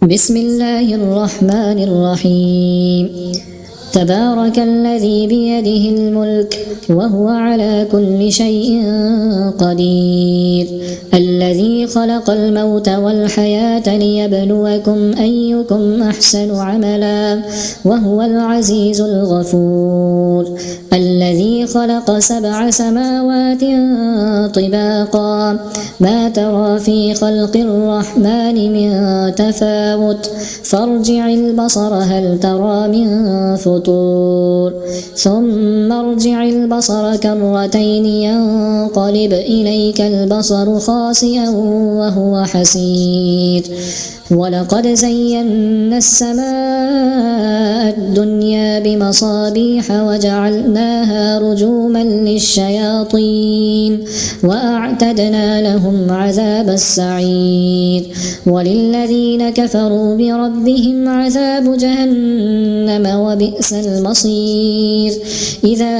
بسم الله الرحمن الرحيم. تبارك الذي بيده الملك وهو على كل شيء قدير، الذي خلق الموت والحياة ليبلوكم أيكم أحسن عملا وهو العزيز الغفور، الذي خلق 7 سماوات طباقا ما ترى في خلق الرحمن من تفاوت فارجع البصر هل ترى من فطور، ثم ارجع البصر كرتين ينقلب إليك البصر خاسئا وهو حسير، ولقد زينا السماء الدنيا بمصابيح وجعلناها رجوما للشياطين وأعتدنا لهم عذاب السعير، وللذين كفروا بربهم عذاب جهنم وبئس المصير، إذا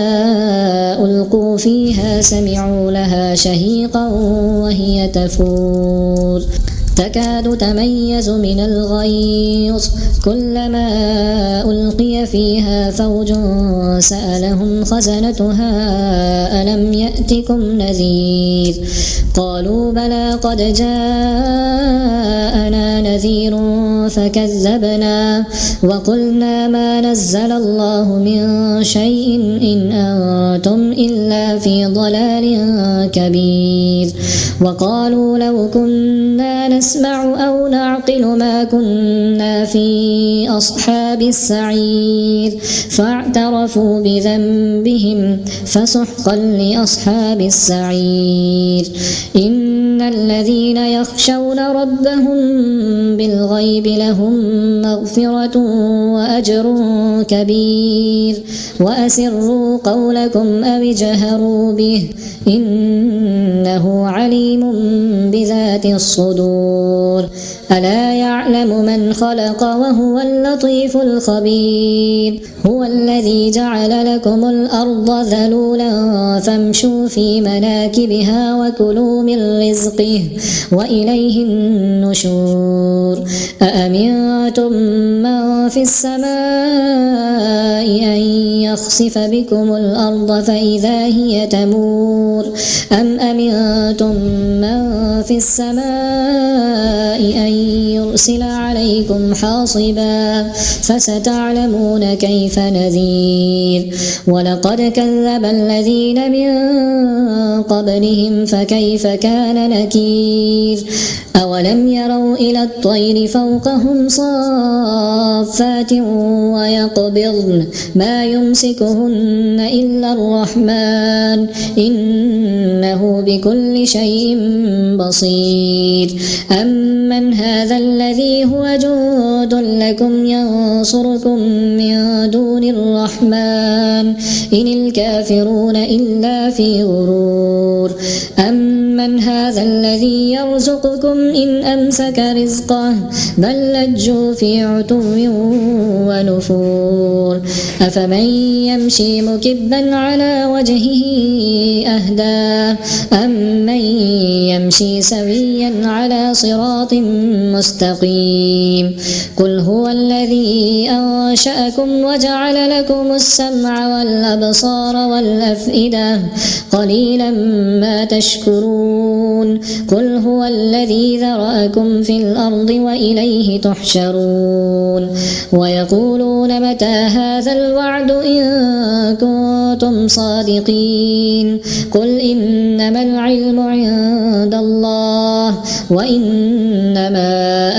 ألقوا فيها سمعوا لها شهيقا وهي تفور تكاد تميز من الغيظ، كلما ألقي فيها فوج سألهم خزنتها ألم يأتكم نذير، قالوا بلى قد جاءنا نذير فكذبنا وقلنا ما نزل الله من شيء إن أنتم إلا في ضلال كبير، وقالوا لو كنا نسمع أو نعقل ما كنا في أصحاب السعير، فاعترفوا بذنبهم فسحقا لأصحاب السعير، إن الذين يخشون ربهم بالغيب لهم مغفرة وأجر كبير، وأسروا قولكم أو اجهروا به إنه عليم بذات الصدور، ألا يعلم من خلق وهو اللطيف الخبير، هو الذي جعل لكم الأرض ذلولا فامشوا في مناكبها وكلوا من رزقه وإليه النشور، أأمنتم من في السماء أن يخسف بكم الأرض فإذا هي تمور، أم أمنتم من في السماء أن يرسل عليكم حاصبا فستعلمون كيف نذير، ولقد كذب الذين من قبلهم فكيف كان نكير، أولم يروا إلى الطير فوقهم صافات ويقبضن ما يمسكهن إلا الرحمن إنه بكل شيء بصير، أمن هذا الذي هو جند لكم ينصركم من دون الرحمن إن الكافرون إلا في غرور، أمن هذا الذي يرزقكم إن أمسك رزقه بل لجوا في عتو ونفور، أفمن يمشي مكبا على وجهه أهدى أمن يمشي سويا على صراط مستقيم، قل هو الذي أنشأكم وجعل لكم السمع والأبصار والأفئدة قليلا ما تشكرون، قل هو الذي ذرأكم في الأرض وإليه تحشرون، ويقولون متى هذا الوعد إن كنتم صادقين، قل إنما العلم عند الله وإنما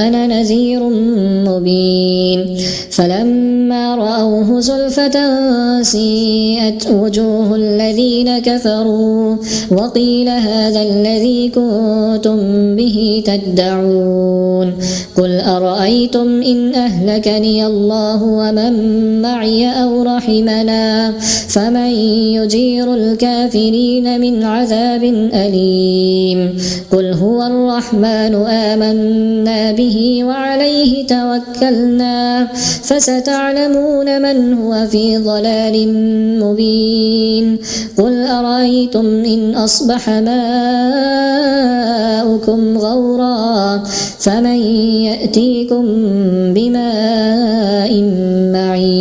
أنا نذير مبين، فلما رأوه زلفة سيئت وجوه الذين كفروا وقيل هذا الذي كنتم به تدعون، قل أرأيتم إن أهلكني الله ومن معي أو رحمنا فمن يجير الكافرين من عذاب أليم، قل هو الرحمن آمنا به وعليه توكلنا فستعلمون من هو في ضلال مبين، قل أرأيتم إن أصبح ماؤكم غورا فمن يأتيكم بماء معين